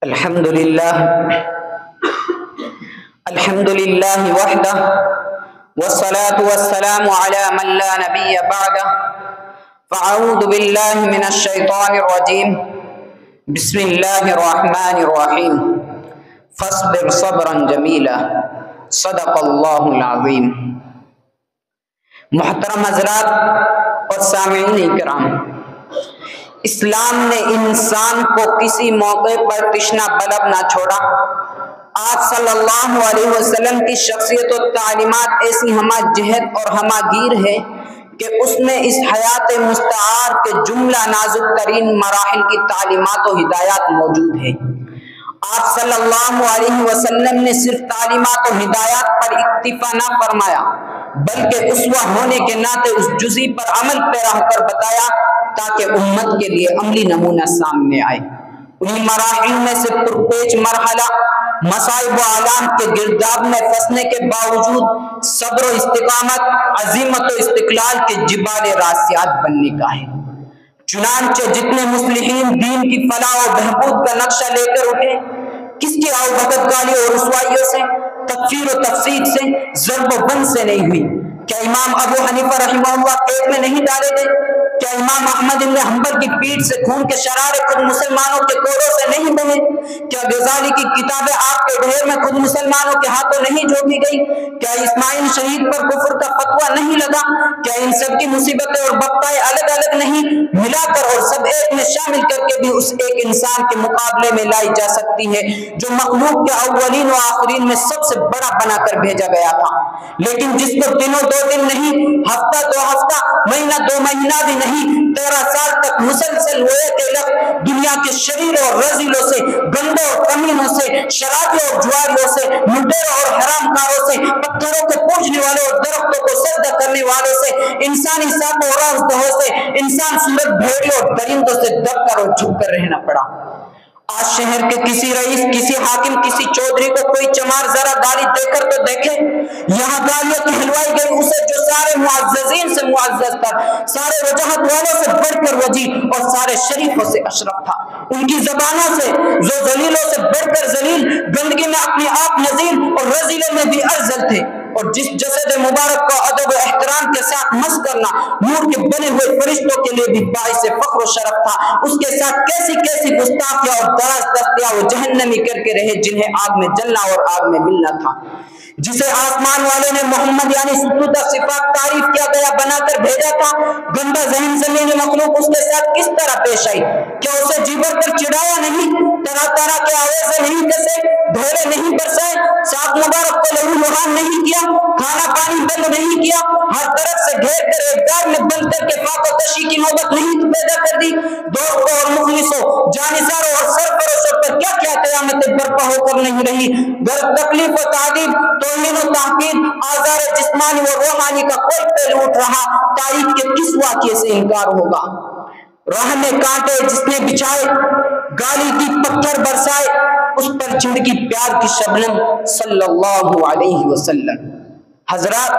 الحمدللہ وحدہ والصلاة والسلام علی من لا نبی بعدہ فاعوذ باللہ من الشیطان الرجیم بسم اللہ الرحمن الرحیم فاصبر صبرا جمیلا صدق اللہ العظیم۔ محترم حضرات اور سامعین اکرام، اسلام نے انسان کو کسی موقع پر تشنا طلب نہ چھوڑا۔ آج صلی اللہ علیہ وسلم کی شخصیت و تعلیمات ایسی ہمہ جہت اور ہمہ گیر ہے کہ اس میں اس حیات مستعار کے جملہ نازک ترین مراحل کی تعلیمات و ہدایات موجود ہے۔ آپ صلی اللہ علیہ وسلم نے صرف تعلیمات و ہدایات پر اکتفا نہ فرمایا بلکہ اسوہ ہونے کے ناطے اس جزئی پر عمل پیرا ہو کر بتایا تاکہ امت کے لیے عملی نمونہ سامنے آئے۔ انہی مراحل میں سے پرپیچ مرحلہ مصائب و آلام کے گرداب میں پھنسنے کے باوجود صبر و استقامت، عزیمت و استقلال کے جبال راسیات بننے کا ہے۔ چنانچہ جتنے مصلحین دین کی فلاح و بہبود کا نقشہ لے کر اٹھے، کس کی آؤ بھگت گالیوں اور رسوائیوں سے، تکفیر و تفسیق سے، ضرب و بند سے نہیں ہوئی؟ کیا امام ابو حنیفہ رحمہ اللہ قید میں نہیں ڈالے گئے؟ کیا امام احمد بن حنبل کی پیٹھ سے خون کے شرارے خود مسلمانوں کے کوڑوں سے نہیں بہے؟ کیا غزالی کی کتابیں آگ کے ڈھیر میں خود مسلمانوں کے ہاتھوں نہیں جھونکی گئی؟ کیا اسماعیل شہید پر کفر کا فتویٰ نہیں لگا؟ کیا ان سب کی مصیبتیں اور بقائیں الگ الگ نہیں، ملا کر اور سب ایک میں شامل کر کے بھی اس ایک انسان کے مقابلے میں لائی جا سکتی ہے جو مخلوق کے اولین و آخرین میں سب سے بڑا بنا کر بھیجا گیا تھا، لیکن جس کو دنوں دو دن نہیں، ہفتہ دو ہفتہ، مہینہ دو مہینہ بھی نہیں، 13 سال تک مسلسل ہوئے کہ لگ دنیا کے شریروں اور رذیلوں سے، گندوں اور کمینوں سے، شرابیوں اور جواریوں سے، لٹیروں اور حرام کاروں سے، پتھروں کو پوجنے والوں اور درختوں کو سجدہ کرنے والوں سے، انسانی سانپوں اور رازدہوں سے، انسان صورت بھیڑیوں اور درندوں سے دب کر اور جھک کر رہنا پڑا۔ آج شہر کے کسی رئیس، کسی حاکم، کسی چودھری کو کوئی چمار ذرا گالی دے کر تو دیکھے۔ یہاں گالیوں کی ہلوائی گئی اسے جو سارے معززین سے معزز تر، سارے وجاہت والوں سے بڑھ کر وجیح اور سارے شریفوں سے اشرف تھا۔ ان کی زبانوں سے جو ذلیلوں سے بڑھ کر ذلیل، گندگی میں اپنے آپ نزیل اور رذیلوں میں بھی افضل تھے، اور جس جسد مبارک کو ادب و احترام کے ساتھ مس کرنا نور کے بنے ہوئے فرشتوں کے لیے بھی باعث فخر و شرف تھا، اس کے ساتھ کیسی کیسی گستاخیاں اور دراز دستیاں وہ جہنمی کر کے رہے جنہیں آگ میں جلنا اور آگ میں ملنا تھا۔ جسے آسمان والے نے محمد یعنی ستودہ صفات تعریف کیا گیا بنا کر بھیجا تھا، گندا ذہن زمین مخلوق اس کے ساتھ کس طرح پیش آئی؟ کیا اسے جی بھر کر چڑھایا نہیں؟ طرح طرح کے آویزے نہیں کسے، ڈھولے نہیں برسائے، ساتھ مبارک کو لہو لہان نہیں کیا، کھانا پانی بند نہیں کیا، ہر طرف سے گھیر کر ایک دار میں بند کر کے فاقہ کشی کی نوبت نہیں پیدا کر دی؟ دوستوں اور مخلصوں، جانثاروں اور سرفروشوں پر کیا کیا قیامتیں برپا ہو کر نہیں رہی؟ تکلیف و تعذیب، توہین و تحقیر، آزار جسمانی و روحانی کا کوئی پہلو اٹھ رہا، تاریخ کے کس واقعے سے انکار ہوگا؟ راہ میں کانٹے جس نے بچھائے، گالی کی پتھر برسائے، اس پر چھڑکی پیار کی شبنم صلی اللہ علیہ وسلم۔ حضرات،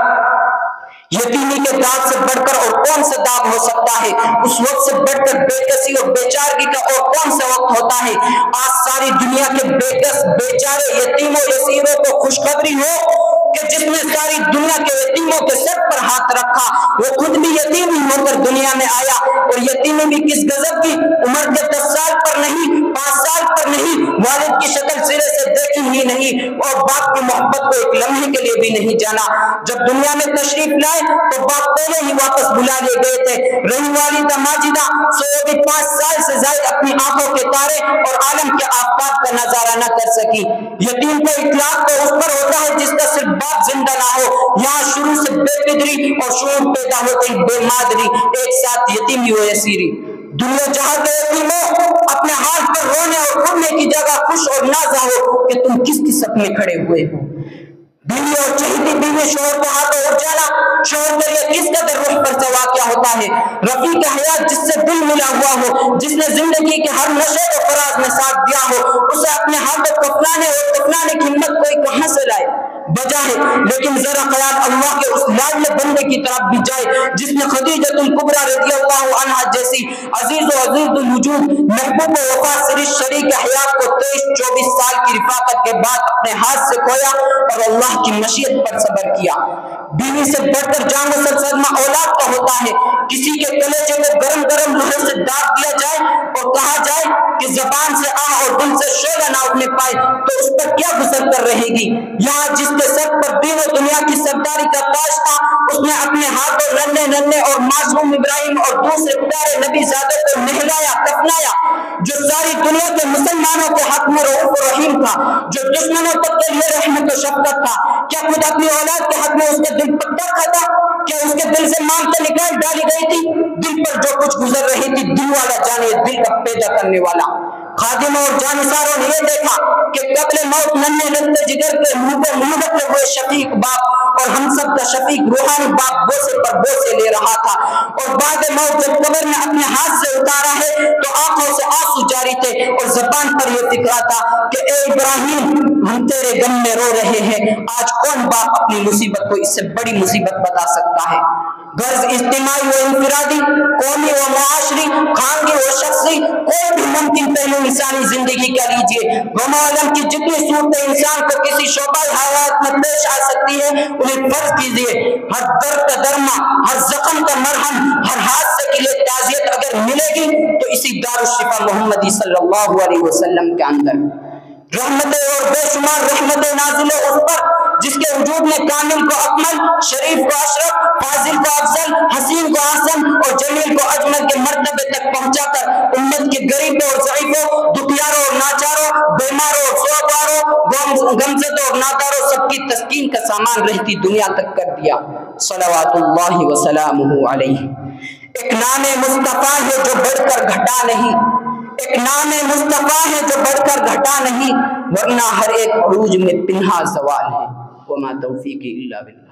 یتیمی کے داغ سے بڑھ کر اور کون سا داغ ہو سکتا ہے؟ اس وقت سے بڑھ کر بے کسی اور بیچارگی کا اور کون سا وقت ہوتا ہے؟ آج ساری دنیا کے بے کس، بیچارے، یتیموں، یسیروں کو خوشخبری ہو کہ جس نے ساری دنیا کے یتیموں کے سر پر ہاتھ رکھا وہ خود بھی یتیم ہی ہو کر دنیا میں آیا، اور یتیمی بھی کس غضب کی، عمر کے 10 سال پر نہیں، 5 سال پر نہیں، والد کی شکل سرے سے دیکھی ہی نہیں اور باپ کی محبت کو ایک لمحے کے لیے بھی نہیں جانا۔ جب دنیا میں تشریف لائے تو باپ پہلے ہی واپس بلا لیے گئے تھے۔ رہی والدہ ماجدہ سو بھی 5 سال سے زائد اپنی آنکھوں کے تارے اور عالم کے آفتاب کا نظارہ نہ کر سکی۔ یتیم کو اطلاق تو اس پر ہوتا ہے جس کا صرف باپ زندہ نہ ہو۔ یہاں شروع سے بے قدری اور شعور پیدا ہو گئی بے مادری، ایک ساتھ یتیمی و یسیری۔ دنیا جہاں کے یتیموں اپنے ہاتھ پر رونے اور کھڑنے کی جگہ خوش اور نازا ہو کہ تم کس کی سب میں کھڑے ہوئے ہو۔ بیوی اور چہیتی بیوی شوہر کو ہاتھوں اٹھ جانا شوہر کے لیے کس قدر روح پر سوا کیا ہوتا ہے۔ رفیق حیات جس سے دل ملا ہوا ہو، جس نے زندگی کے ہر نشے و فراز میں ساتھ دیا ہو، اسے اپنے ہاتھوں کفلانے اور دفنانے کی ہمت کوئی کہاں سے لائے؟ بجا ہے، لیکن ذرا خیال اللہ کے اس لاڈلے بندے کی طرف بھی جائے جس نے خدیجہ الکبریٰ رضی اللہ عنہا جیسی عزیز و عزیز الوجود محبوب و وفا سری شریک حیات کو 23 اپنے ہاتھ سے کھویا اور اللہ کی مشیت پر صبر کیا۔ بیوی سے بڑھ کر جان و صدمہ اولاد کا ہوتا ہے۔ کسی کے کلیجے کو گرم گرم لوہے سے داغ دیا جائے اور کہا جائے کہ زبان سے آہ اور دل سے شعلہ نہ اٹھنے پائے تو اس پر کیا گزر کر رہے گی۔ یہاں جس کے سر پر دین و دنیا کی سرداری کا تاج تھا، اس نے اپنے ہاتھوں ننھے ننھے اور معصوم ابراہیم اور دوسرے پیارے نبی زادے کو نہلایا کفنایا، جو ساری دنیا کے مسلمانوں کے حق میں رؤوف و رحیم تھا، جو دشمنوں تک کے لیے رحمت و شفقت تھا۔ کیا خود اپنی اولاد کے حق میں اس کے دل پر ترکھا تھا؟ کیا اس کے دل سے مامتے نکال ڈالی گئی تھی؟ دل پر جو کچھ گزر رہی تھی، دل والا جانے، دل کا پیدا کرنے والا۔ خادموں اور جانثاروں نے یہ دیکھا کہ قبل موت ننھے لتے جگر کے منہ پہ منہ رکھے ہوئے شفیق باپ اور ہم سب کا شفیق روحانی باپ بوسے پر بوسے لے رہا تھا، اور بعد موت جب قبر میں اپنے ہاتھ سے اتارا ہے تو آنکھوں سے آنسو جاری تھے اور زبان پر یہ فکرا تھا کہ اے ابراہیم، ہم تیرے غم میں رو رہے ہیں۔ آج کون باپ اپنی مصیبت کو اس سے بڑی مصیبت بتا سکتا ہے؟ غرض اجتماعی و انفرادی، قومی و معاشری، خانگی و شخصی، کوئی بھی ممکن پہلو انسانی زندگی کا لیجیے، غم و الم کی جتنی صورتیں انسان کو کسی شعبہ حیات میں پیش آ سکتی ہے انہیں فرض کیجیے۔ ہر درد کا درما، ہر زخم کا مرہم، ہر حادثے کے لیے تعزیت اگر ملے گی تو اسی دارالشفا محمدی صلی اللہ علیہ وسلم کے اندر رحمتیں اور بے شمار رحمتیں نازل ہے اس پر جس کے وجود میں کامل کو اکمل، شریف کو اشرف، فاضل کو افضل، حسین کو احسن اور جمیل کو اجمل کے مرتبے تک پہنچا کر امت کے غریبوں اور ضعیفوں، دکھیاروں اور ناچاروں، بیماروں اور سوگواروں، غمزدوں اور ناداروں سب کی تسکین کا سامان رہتی دنیا تک کر دیا۔ صلوات اللہ وسلامہ علیہ۔ ایک نام مصطفیٰ ہے جو بڑھ کر گھٹا نہیں، ایک نام مصطفیٰ ہے جو بڑھ کر گھٹا نہیں، ورنہ ہر ایک عروج میں پنہا زوال ہے۔ وما توفیقی الا باللہ۔